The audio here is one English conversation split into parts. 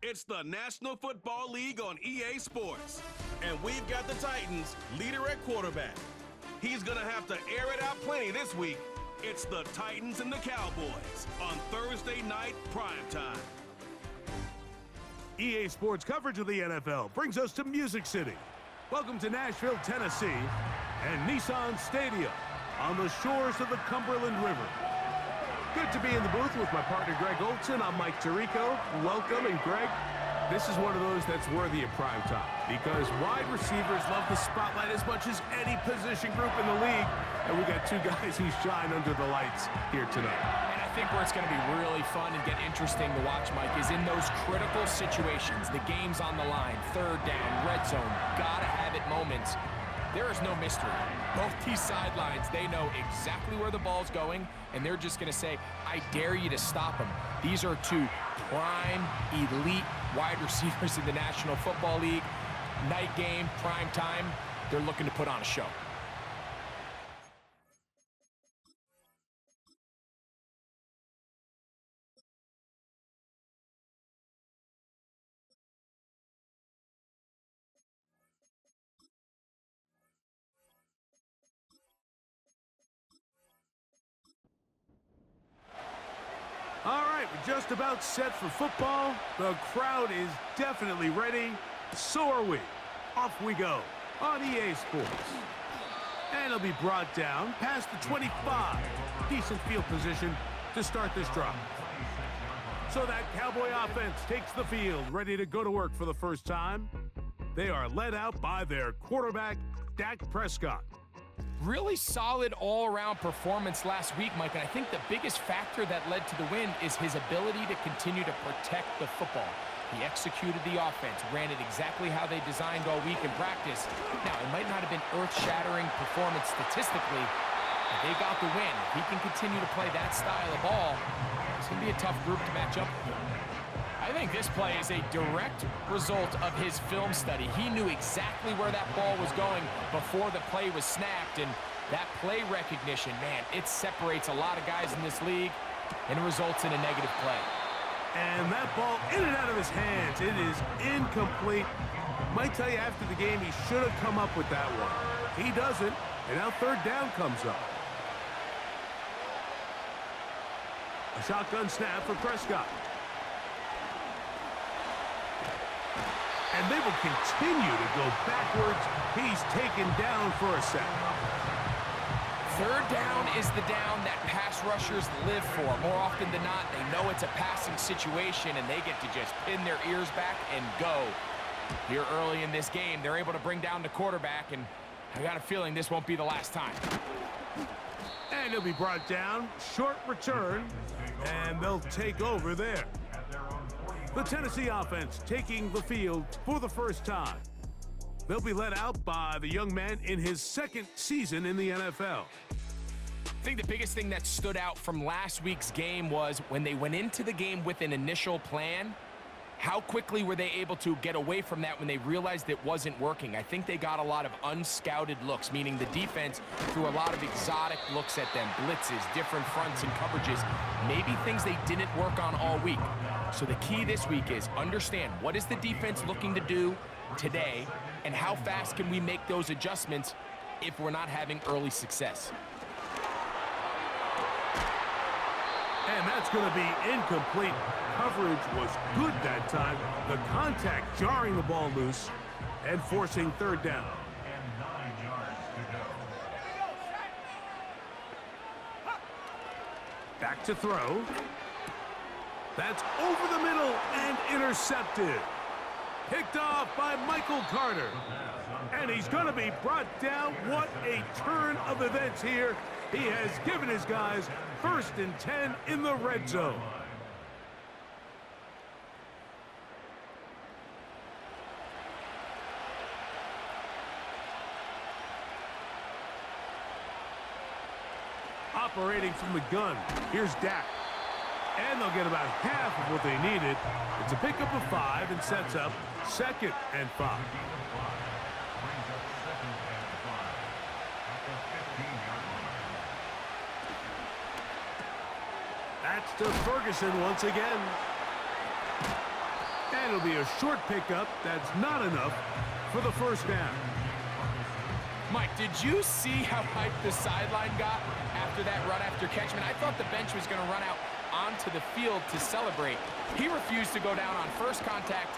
It's the National Football League on EA Sports. And we've got the Titans leader at quarterback. He's going to have to air it out plenty this week. It's the Titans and the Cowboys on Thursday night primetime. EA Sports coverage of the NFL brings us to Music City. Welcome to Nashville, Tennessee, and Nissan Stadium on the shores of the Cumberland River. Good to be in the booth with my partner, Greg Olson. I'm Mike Tirico. Welcome, and Greg, this is one of those that's worthy of prime time because wide receivers love the spotlight as much as any position group in the league, and we got two guys who shine under the lights here tonight. And I think where it's going to be really fun and get interesting to watch, Mike, is in those critical situations, the game's on the line, third down, red zone, gotta have it moments. There is no mystery. Both these sidelines, they know exactly where the ball's going, and they're just going to say, I dare you to stop him. These are two prime, elite wide receivers in the National Football League. Night game, prime time, they're looking to put on a show. All right, we're just about set for football. The crowd is definitely ready. So are we. Off we go on EA Sports. And it'll be brought down past the 25. Decent field position to start this drive. So that Cowboy offense takes the field, ready to go to work for the first time. They are led out by their quarterback, Dak Prescott. Really solid all-around performance last week, Mike, and I think the biggest factor that led to the win is his ability to continue to protect the football. He executed the offense, ran it exactly how they designed all week in practice. Now, it might not have been earth-shattering performance statistically, but they got the win. If he can continue to play that style of ball, it's going to be a tough group to match up with. I think this play is a direct result of his film study. He knew exactly where that ball was going before the play was snapped, and that play recognition, man, it separates a lot of guys in this league, and it results in a negative play. And that ball in and out of his hands. It is incomplete. Might tell you after the game he should have come up with that one. He doesn't, and now third down comes up. A shotgun snap for Prescott. And they will continue to go backwards. He's taken down for a sack. Third down is the down that pass rushers live for. More often than not, they know it's a passing situation, and they get to just pin their ears back and go. Here early in this game, they're able to bring down the quarterback, and I got a feeling this won't be the last time. And he'll be brought down. Short return, and they'll take over there. The Tennessee offense taking the field for the first time. They'll be led out by the young man in his second season in the NFL. I think the biggest thing that stood out from last week's game was when they went into the game with an initial plan, how quickly were they able to get away from that when they realized it wasn't working? I think they got a lot of unscouted looks, meaning the defense threw a lot of exotic looks at them, blitzes, different fronts and coverages, maybe things they didn't work on all week. So the key this week is understand what is the defense looking to do today, and how fast can we make those adjustments if we're not having early success. And that's going to be incomplete. Coverage was good that time. The contact jarring the ball loose and forcing third down. Back to throw. That's over the middle and intercepted. Picked off by Michael Carter. And he's going to be brought down. What a turn of events here. He has given his guys 1st and 10 in the red zone. Operating from the gun, here's Dak. And they'll get about half of what they needed. It's a pickup of 5 and sets up 2nd and 5. That's to Ferguson once again. And it'll be a short pickup that's not enough for the first down. Mike, did you see how hyped the sideline got after that run after catch? I thought the bench was going to run out onto the field to celebrate. He refused to go down on first contact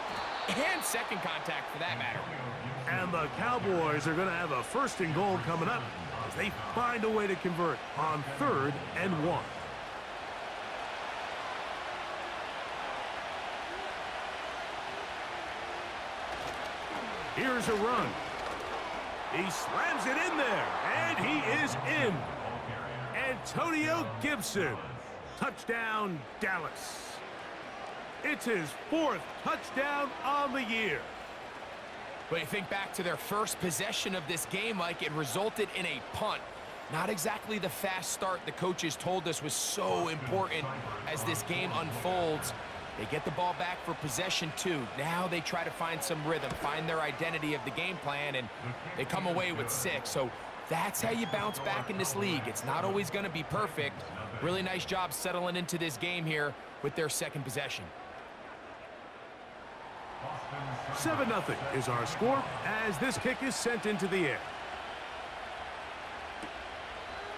and second contact for that matter. And the Cowboys are going to have a first and goal coming up as they find a way to convert on 3rd and 1. Here's a run. He slams it in there, and he is in. Antonio Gibson. Touchdown, Dallas. It's his 4th touchdown on the year. But you think back to their first possession of this game, Mike, it resulted in a punt. Not exactly the fast start the coaches told us was so important as this game unfolds. They get the ball back for possession 2. Now they try to find some rhythm, find their identity of the game plan, and they come away with 6. So that's how you bounce back in this league. It's not always going to be perfect. Really nice job settling into this game here with their second possession. 7-0 is our score as this kick is sent into the air.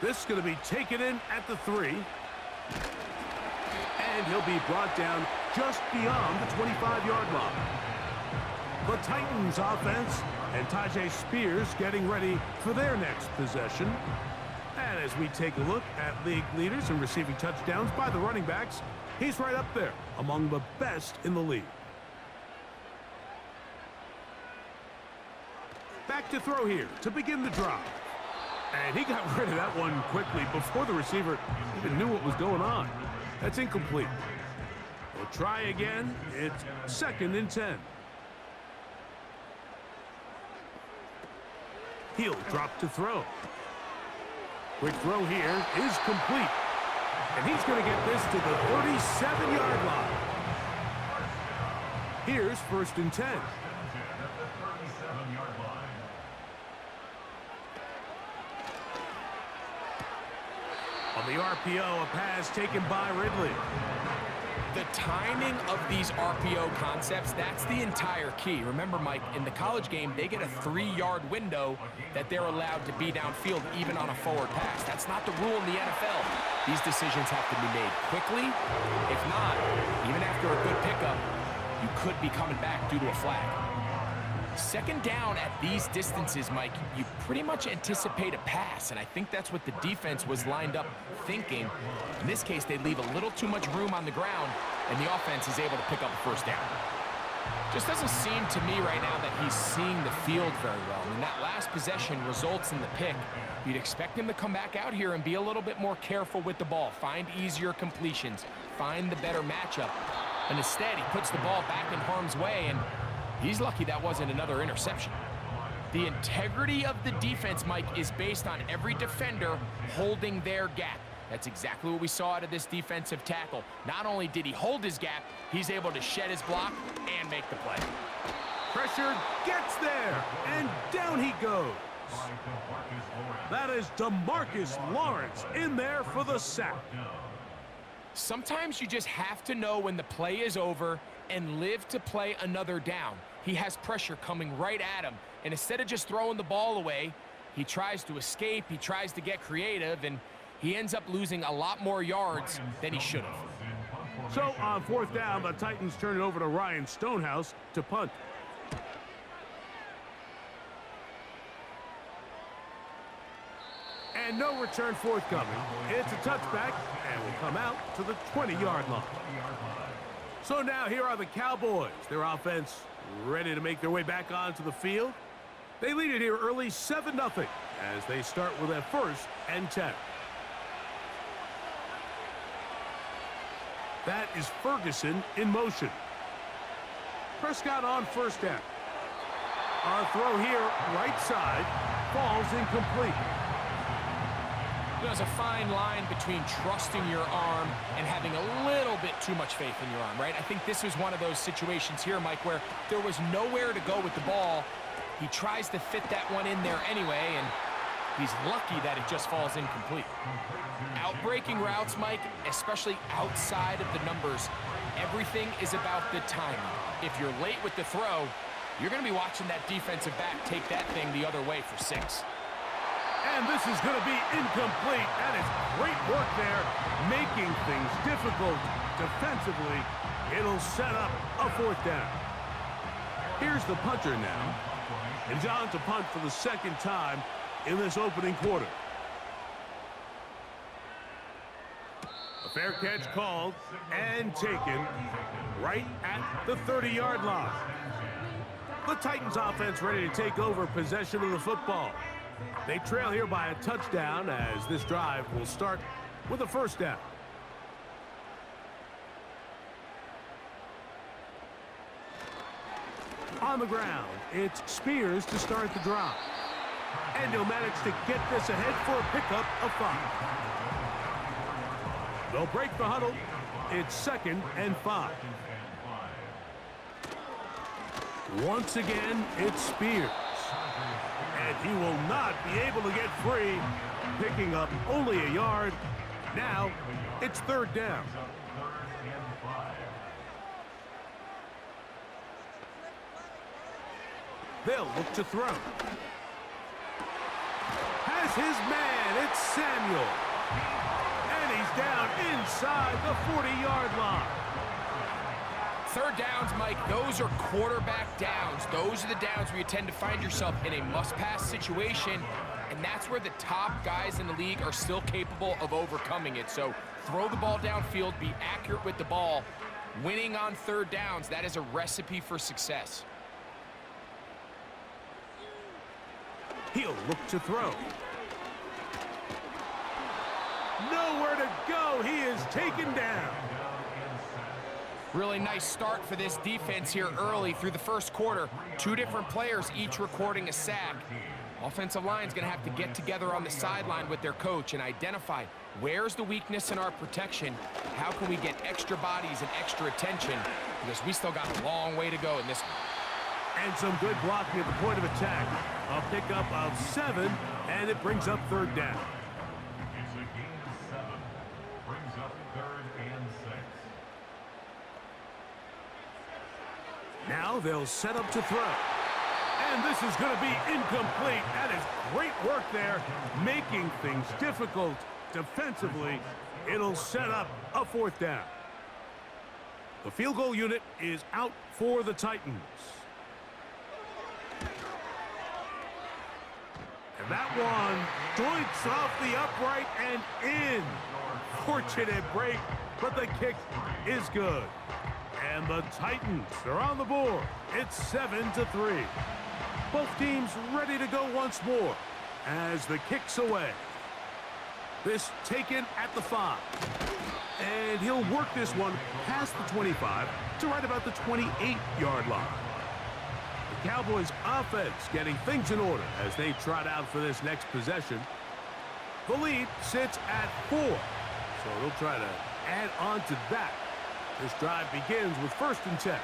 This is going to be taken in at the 3. And he'll be brought down just beyond the 25-yard line. The Titans offense and Tajay Spears getting ready for their next possession. And as we take a look at league leaders in receiving touchdowns by the running backs, he's right up there among the best in the league. Back to throw here to begin the drive. And he got rid of that one quickly before the receiver even knew what was going on. That's incomplete. We'll try again. It's 2nd and 10. He'll drop to throw. Quick throw here is complete. And he's going to get this to the 37-yard line. Here's 1st and 10. On the RPO, a pass taken by Ridley. The timing of these RPO concepts, that's the entire key. Remember, Mike, in the college game, they get a 3-yard window that they're allowed to be downfield even on a forward pass. That's not the rule in the NFL. These decisions have to be made quickly. If not, even after a good pickup, you could be coming back due to a flag. 2nd down at these distances, Mike, you pretty much anticipate a pass, and I think that's what the defense was lined up thinking. In this case, they leave a little too much room on the ground, and the offense is able to pick up a 1st down. Just doesn't seem to me right now that he's seeing the field very well. That last possession results in the pick. You'd expect him to come back out here and be a little bit more careful with the ball, find easier completions, find the better matchup. And instead, he puts the ball back in harm's way, and he's lucky that wasn't another interception. The integrity of the defense, Mike, is based on every defender holding their gap. That's exactly what we saw out of this defensive tackle. Not only did he hold his gap, he's able to shed his block and make the play. Pressure gets there, and down he goes. That is DeMarcus Lawrence in there for the sack. Sometimes you just have to know when the play is over and live to play another down. He has pressure coming right at him, and instead of just throwing the ball away, he tries to escape, he tries to get creative, and he ends up losing a lot more yards than he should have. So on 4th down, the Titans turn it over to Ryan Stonehouse to punt. And no return forthcoming. It's a touchback, and will come out to the 20-yard line. So now here are the Cowboys. Their offense ready to make their way back onto the field. They lead it here early 7-0 as they start with a 1st and 10. That is Ferguson in motion. Prescott on 1st down. Our throw here, right side, falls incomplete. There's a fine line between trusting your arm and having a little bit too much faith in your arm, right? I think this was one of those situations here, Mike, where there was nowhere to go with the ball. He tries to fit that one in there anyway, and He's lucky that it just falls incomplete. Outbreaking routes, Mike, especially outside of the numbers, everything is about the timing. If you're late with the throw, you're going to be watching that defensive back take that thing the other way for 6. And this is going to be incomplete. That is great work there, making things difficult defensively. It'll set up a 4th down. Here's the punter now. And on to punt for the 2nd time in this opening quarter. A fair catch called and taken right at the 30-yard line. The Titans offense ready to take over possession of the football. They trail here by a touchdown as this drive will start with a 1st down. On the ground, it's Spears to start the drive. And he'll manage to get this ahead for a pickup of 5. They'll break the huddle. It's 2nd and 5. Once again, it's Spears. And he will not be able to get free, picking up only a yard. Now, it's 3rd down. They'll look to throw. Has his man, it's Samuel. And he's down inside the 40-yard line. 3rd downs, Mike, those are quarterback downs. Those are the downs where you tend to find yourself in a must-pass situation, and that's where the top guys in the league are still capable of overcoming it. So throw the ball downfield, be accurate with the ball. Winning on 3rd downs, that is a recipe for success. He'll look to throw. Nowhere to go. He is taken down. Really nice start for this defense here early through the 1st quarter. 2 different players each recording a sack. Offensive line's going to have to get together on the sideline with their coach and identify where's the weakness in our protection. How can we get extra bodies and extra attention? Because we still got a long way to go in this one. And some good blocking at the point of attack. A pickup of 7, and it brings up 3rd down. It's a gain of 7. Brings up 3rd and 6. Now they'll set up to throw. And this is going to be incomplete. That is great work there, making things difficult defensively. It'll set up a 4th down. The field goal unit is out for the Titans. And that one doinks off the upright and in. Fortunate break, but the kick is good. And the Titans are on the board. It's 7-3. Both teams ready to go once more as the kick's away. This taken at the 5. And he'll work this one past the 25 to right about the 28-yard line. The Cowboys offense getting things in order as they trot out for this next possession. The lead sits at 4, so they'll try to add on to that. This drive begins with 1st and 10.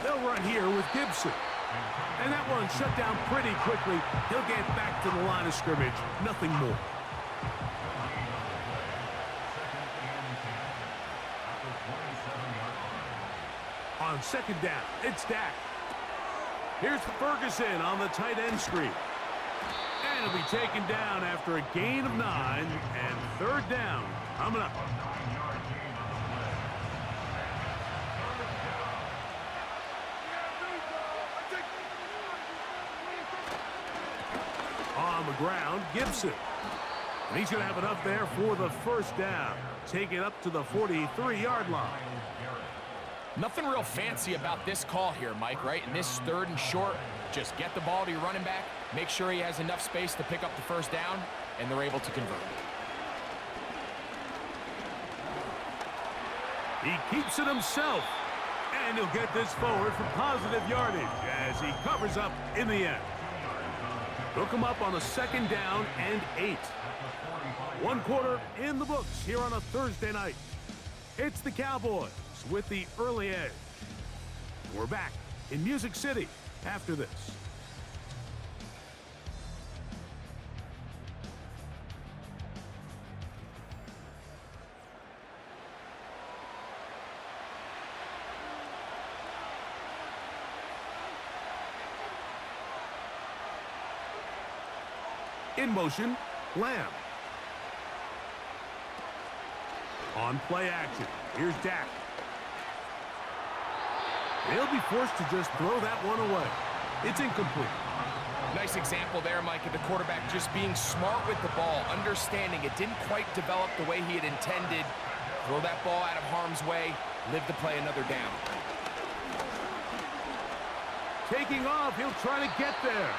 They'll run here with Gibson. And that one shut down pretty quickly. He'll get back to the line of scrimmage. Nothing more. On 2nd down, it's Dak. Here's Ferguson on the tight end screen. And he'll be taken down after a gain of 9, and 3rd down coming up. On the ground, Gibson. And he's going to have it up there for the 1st down. Take it up to the 43-yard line. Nothing real fancy about this call here, Mike, right? In this 3rd and short, just get the ball to your running back, make sure he has enough space to pick up the 1st down, and they're able to convert. He keeps it himself, and he'll get this forward for positive yardage as he covers up in the end. They'll come up on a 2nd down and 8. 1 quarter in the books here on a Thursday night. It's the Cowboys with the early edge. We're back in Music City after this. In motion, Lamb. On play action, here's Dak. They'll be forced to just throw that one away. It's incomplete. Nice example there, Mike, of the quarterback just being smart with the ball, understanding it didn't quite develop the way he had intended. Throw that ball out of harm's way, live to play another down. Taking off, he'll try to get there.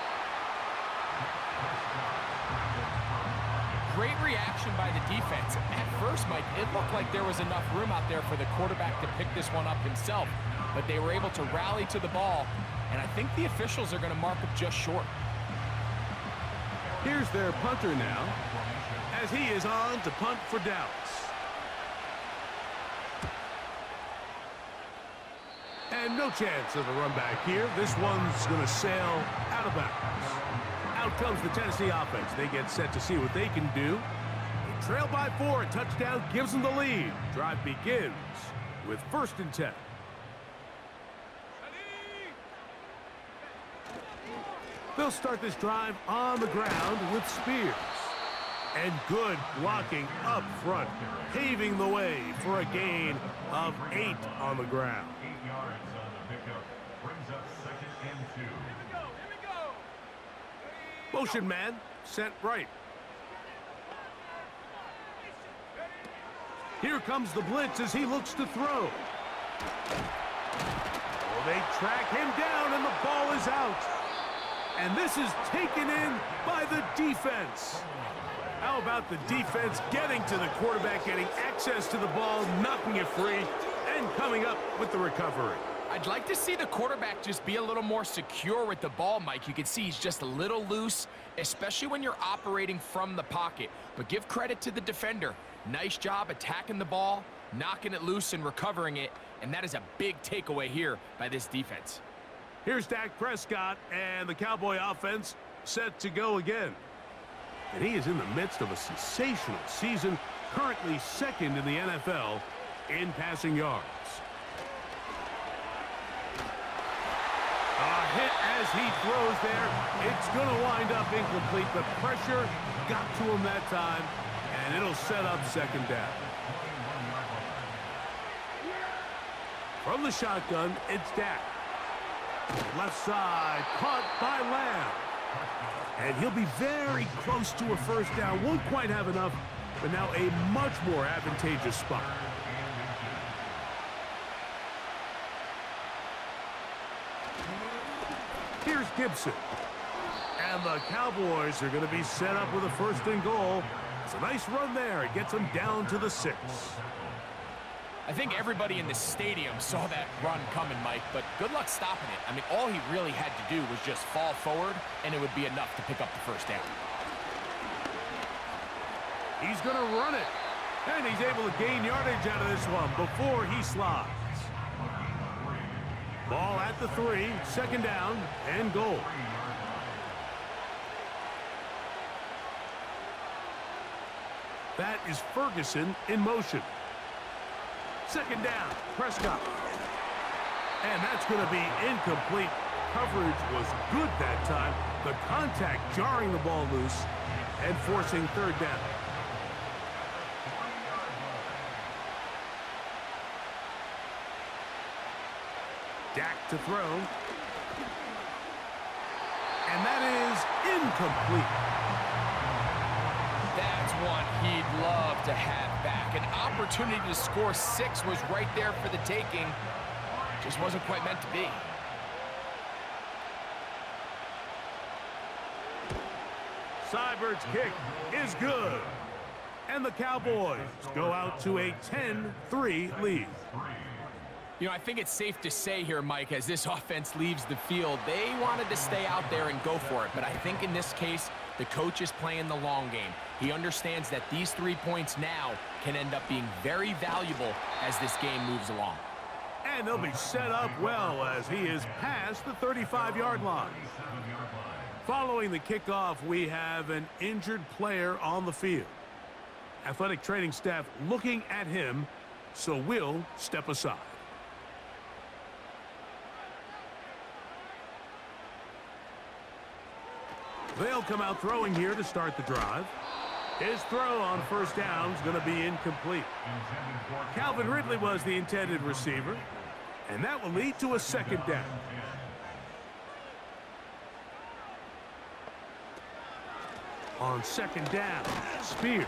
Great reaction by the defense. At first, Mike, it looked like there was enough room out there for the quarterback to pick this one up himself, but they were able to rally to the ball, and I think the officials are going to mark up just short. Here's their punter now, as he is on to punt for Dallas. And no chance of a run back here. This one's going to sail out of bounds. Out comes the Tennessee offense. They get set to see what they can do. They trail by 4. A touchdown gives them the lead. Drive begins with 1st and 10. They'll start this drive on the ground with Spears. And good blocking up front, paving the way for a gain of 8 on the ground. 8 yards on the pickup. Brings up 2nd and 2. Motion man, sent right. Here comes the blitz as he looks to throw. Oh, they track him down and the ball is out. And this is taken in by the defense. How about the defense getting to the quarterback, getting access to the ball, knocking it free, and coming up with the recovery? I'd like to see the quarterback just be a little more secure with the ball, Mike. You can see he's just a little loose, especially when you're operating from the pocket. But give credit to the defender. Nice job attacking the ball, knocking it loose and recovering it, and that is a big takeaway here by this defense. Here's Dak Prescott and the Cowboy offense set to go again. And he is in the midst of a sensational season, currently 2nd in the NFL in passing yards. A hit as he throws there. It's going to wind up incomplete. The pressure got to him that time, and it'll set up 2nd down. From the shotgun, it's Dak. Left side, caught by Lamb. And he'll be very close to a 1st down. Won't quite have enough, but now a much more advantageous spot. Here's Gibson. And the Cowboys are going to be set up with a 1st and goal. It's a nice run there. It gets them down to the 6. I think everybody in the stadium saw that run coming, Mike, but good luck stopping it. I mean, all he really had to do was just fall forward, and it would be enough to pick up the 1st down. He's going to run it. And he's able to gain yardage out of this one before he slides. Ball at the 3, 2nd down, and goal. That is Ferguson in motion. 2nd down, Prescott. And that's going to be incomplete. Coverage was good that time. The contact jarring the ball loose and forcing 3rd down. Dak to throw. And that is incomplete. That's one he'd love to have back. An opportunity to score 6 was right there for the taking. Just wasn't quite meant to be. Seibert's kick is good. And the Cowboys go out to a 10-3 lead. You know, I think it's safe to say here, Mike, as this offense leaves the field, they wanted to stay out there and go for it. But I think in this case, the coach is playing the long game. He understands that these 3 points now can end up being very valuable as this game moves along. And they'll be set up well as he is past the 35-yard line. Following the kickoff, we have an injured player on the field. Athletic training staff looking at him, so we'll step aside. They'll come out throwing here to start the drive. His throw on first down is going to be incomplete. Calvin Ridley was the intended receiver, and that will lead to a second down. On second down, Spears.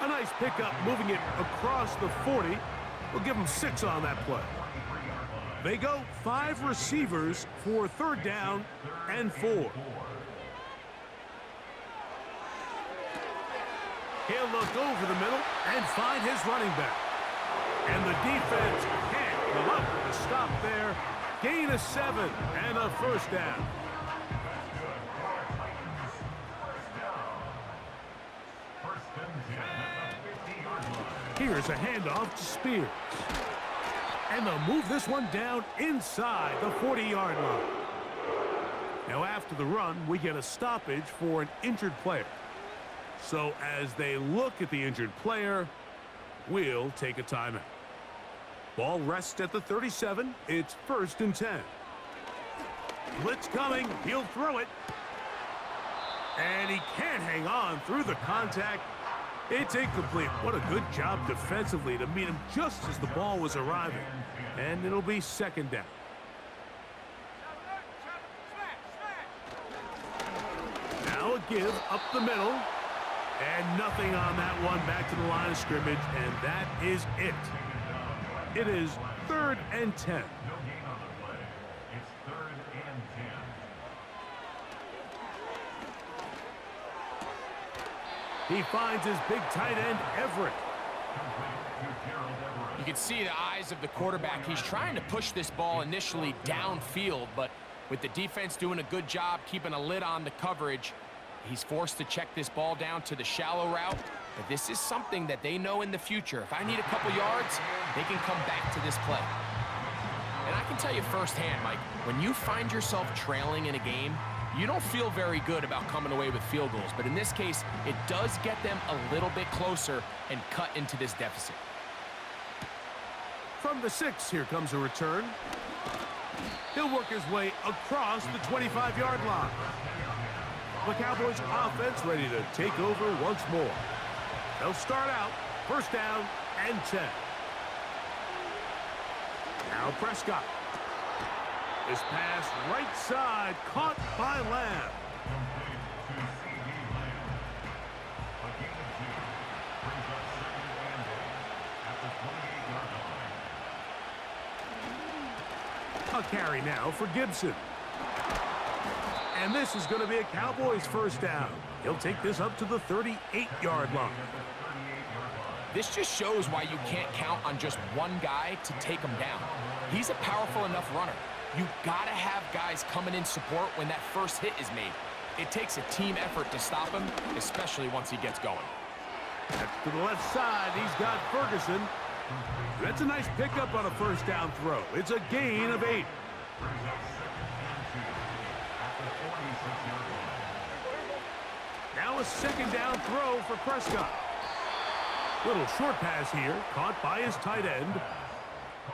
A nice pickup, moving it across the 40. We'll give him 6 on that play. They go 5 receivers for third down and 4. He'll look over the middle and find his running back. And the defense can't come up with a stop there. Gain of 7 and a first down. Here's a handoff to Spears. And they'll move this one down inside the 40-yard line. Now after the run, we get a stoppage for an injured player. So as they look at the injured player, we'll take a timeout. Ball rests at the 37. It's 1st and 10. Blitz coming. He'll throw it. And he can't hang on through the contact. It's incomplete. What a good job defensively to meet him just as the ball was arriving. And it'll be second down. Now a give up the middle. And nothing on that one, back to the line of scrimmage, and that is it. It is 3rd and 10. No gain on the play. It's 3rd and 10. He finds his big tight end, Everett. You can see the eyes of the quarterback. He's trying to push this ball initially downfield, but with the defense doing a good job keeping a lid on the coverage, he's forced to check this ball down to the shallow route. But this is something that they know in the future. If I need a couple yards, they can come back to this play. And I can tell you firsthand, Mike, when you find yourself trailing in a game, you don't feel very good about coming away with field goals. But in this case, it does get them a little bit closer and cut into this deficit. From the 6, here comes a return. He'll work his way across the 25-yard line. The Cowboys offense ready to take over once more. They'll start out 1st down and 10. Now Prescott. This pass right side caught by Lamb. A carry now for Gibson. And this is going to be a Cowboys 1st down. He'll take this up to the 38-yard line. This just shows why you can't count on just one guy to take him down. He's a powerful enough runner. You've got to have guys coming in support when that first hit is made. It takes a team effort to stop him, especially once he gets going. That's to the left side. He's got Ferguson. That's a nice pickup on a 1st down throw. It's a gain of 8. Now a 2nd down throw for Prescott. Little short pass here, caught by his tight end.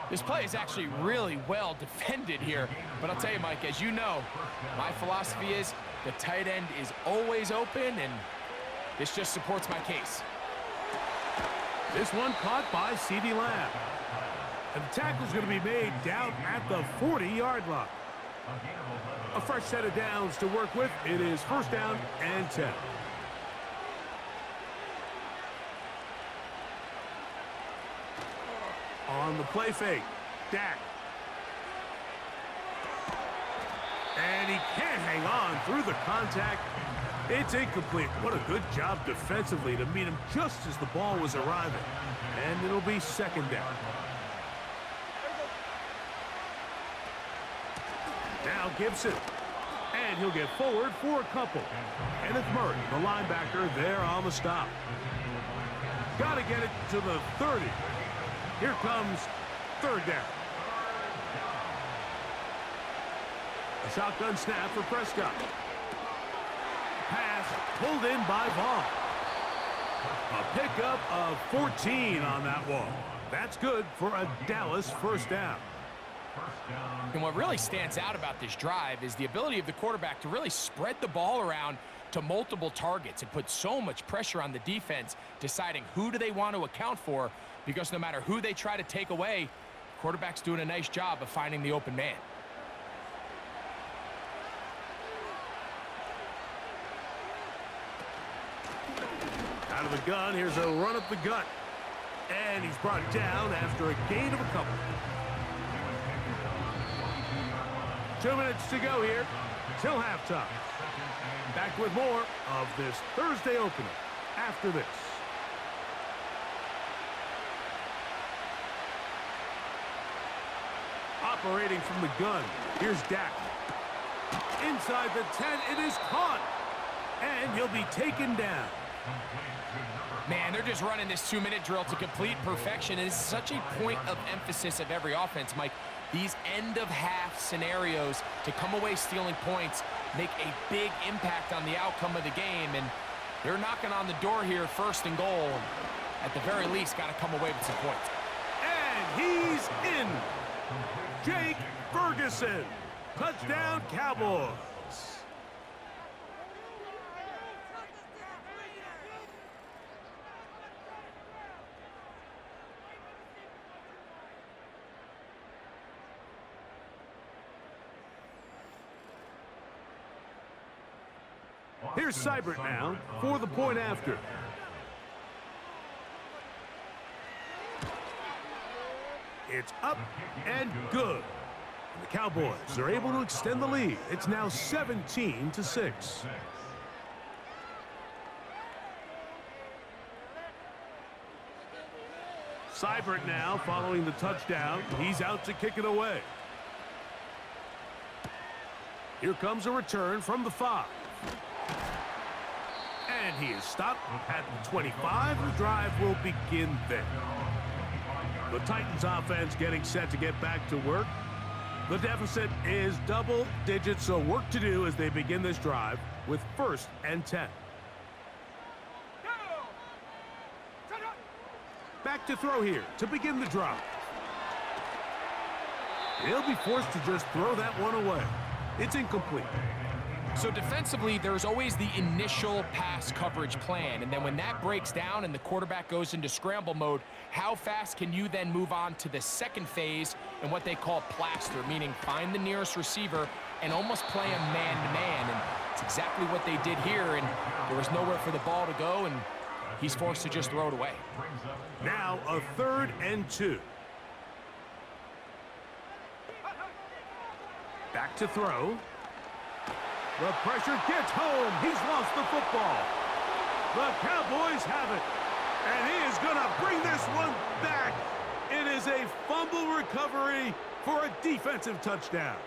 This play is actually really well defended here. But I'll tell you, Mike, as you know, my philosophy is the tight end is always open, and this just supports my case. This one caught by CeeDee Lamb. And the tackle's going to be made down at the 40-yard line. A fresh set of downs to work with. It is 1st down and 10. On the play fake, Dak. And he can't hang on through the contact. It's incomplete. What a good job defensively to meet him just as the ball was arriving. And it'll be 2nd down. Now Gibson. And he'll get forward for a couple. Kenneth Murray, the linebacker, there on the stop. Got to get it to the 30. Here comes 3rd down. A shotgun snap for Prescott. Pass pulled in by Vaughn. A pickup of 14 on that one. That's good for a Dallas first down. And what really stands out about this drive is the ability of the quarterback to really spread the ball around to multiple targets and put so much pressure on the defense, deciding who do they want to account for, because no matter who they try to take away, the quarterback's doing a nice job of finding the open man. Out of the gun, here's a run up the gut. And he's brought down after a gain of a couple. 2 minutes to go here till halftime. Back with more of this Thursday opener after this. Operating from the gun, here's Dak. Inside the 10, it is caught. And he'll be taken down. Man, they're just running this 2-minute drill to complete perfection. And it's such a point of emphasis of every offense, Mike. These end-of-half scenarios to come away stealing points make a big impact on the outcome of the game. And they're knocking on the door here, 1st and goal. At the very least, got to come away with some points. And he's in. Jake Ferguson. Touchdown, Cowboys. Here's Seibert now for the point after. It's up and good. And the Cowboys are able to extend the lead. It's now 17-6. Seibert now following the touchdown. He's out to kick it away. Here comes a return from the 5. And he is stopped at the 25. The drive will begin there. The Titans offense getting set to get back to work. The deficit is double digits, so work to do as they begin this drive with 1st and 10. Back to throw here to begin the drive. He'll be forced to just throw that one away. It's incomplete. So defensively, there's always the initial pass coverage plan, and then when that breaks down and the quarterback goes into scramble mode, how fast can you then move on to the second phase and what they call plaster, meaning find the nearest receiver and almost play him man-to-man, and it's exactly what they did here, and there was nowhere for the ball to go, and he's forced to just throw it away. Now a 3rd and 2. Back to throw. The pressure gets home. He's lost the football. The Cowboys have it. And he is going to bring this one back. It is a fumble recovery for a defensive touchdown.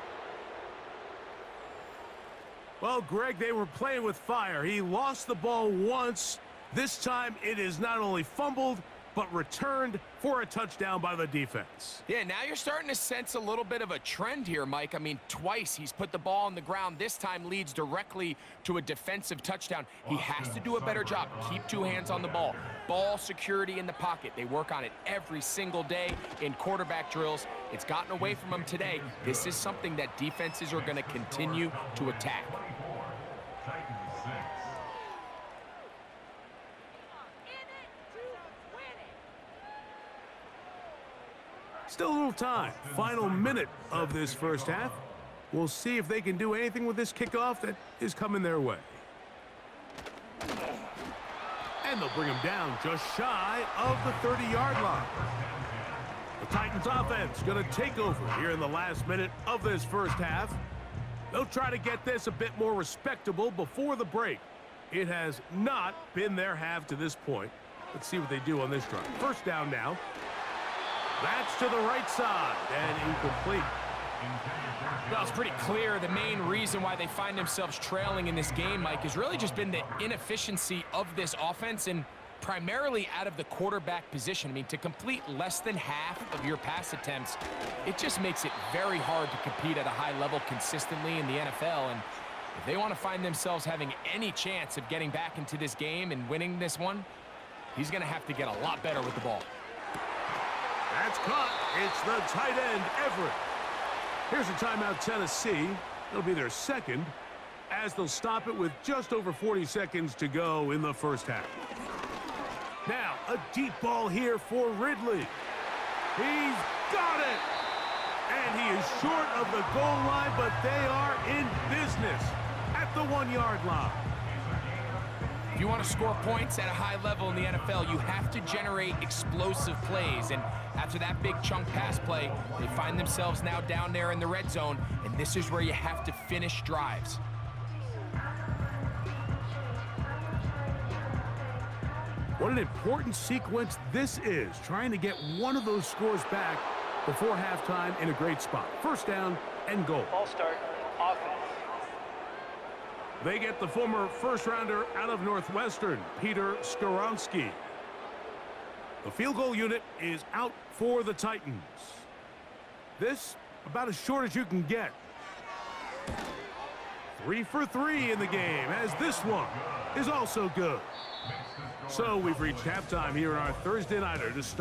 Well, Greg, they were playing with fire. He lost the ball once. This time it is not only fumbled, but returned for a touchdown by the defense. Yeah, now you're starting to sense a little bit of a trend here, Mike. I mean, twice he's put the ball on the ground. This time leads directly to a defensive touchdown. He has to do a better job. Keep 2 hands on the ball. Ball security in the pocket. They work on it every single day in quarterback drills. It's gotten away from him today. This is something that defenses are going to continue to attack. Still a little time. Final minute of this first half. We'll see if they can do anything with this kickoff that is coming their way. And they'll bring him down just shy of the 30-yard line. The Titans offense going to take over here in the last minute of this first half. They'll try to get this a bit more respectable before the break. It has not been their half to this point. Let's see what they do on this drive. First down now. That's to the right side and incomplete. Well, it's pretty clear the main reason why they find themselves trailing in this game, Mike, has really just been the inefficiency of this offense, and primarily out of the quarterback position. I mean, to complete less than half of your pass attempts, it just makes it very hard to compete at a high level consistently in the NFL. And if they want to find themselves having any chance of getting back into this game and winning this one, he's going to have to get a lot better with the ball. That's caught. It's the tight end, Everett. Here's a timeout, Tennessee. It'll be their second, as they'll stop it with just over 40 seconds to go in the first half. Now, a deep ball here for Ridley. He's got it! And he is short of the goal line, but they are in business at the 1-yard line. If you want to score points at a high level in the NFL, you have to generate explosive plays. And after that big chunk pass play, they find themselves now down there in the red zone, and this is where you have to finish drives. What an important sequence this is, trying to get one of those scores back before halftime in a great spot. First down and goal. Ball start, offense. They get the former first-rounder out of Northwestern, Peter Skoronski. The field goal unit is out for the Titans. This, about as short as you can get. 3 for 3 in the game, as this one is also good. So we've reached halftime here in our Thursday Nighter to start.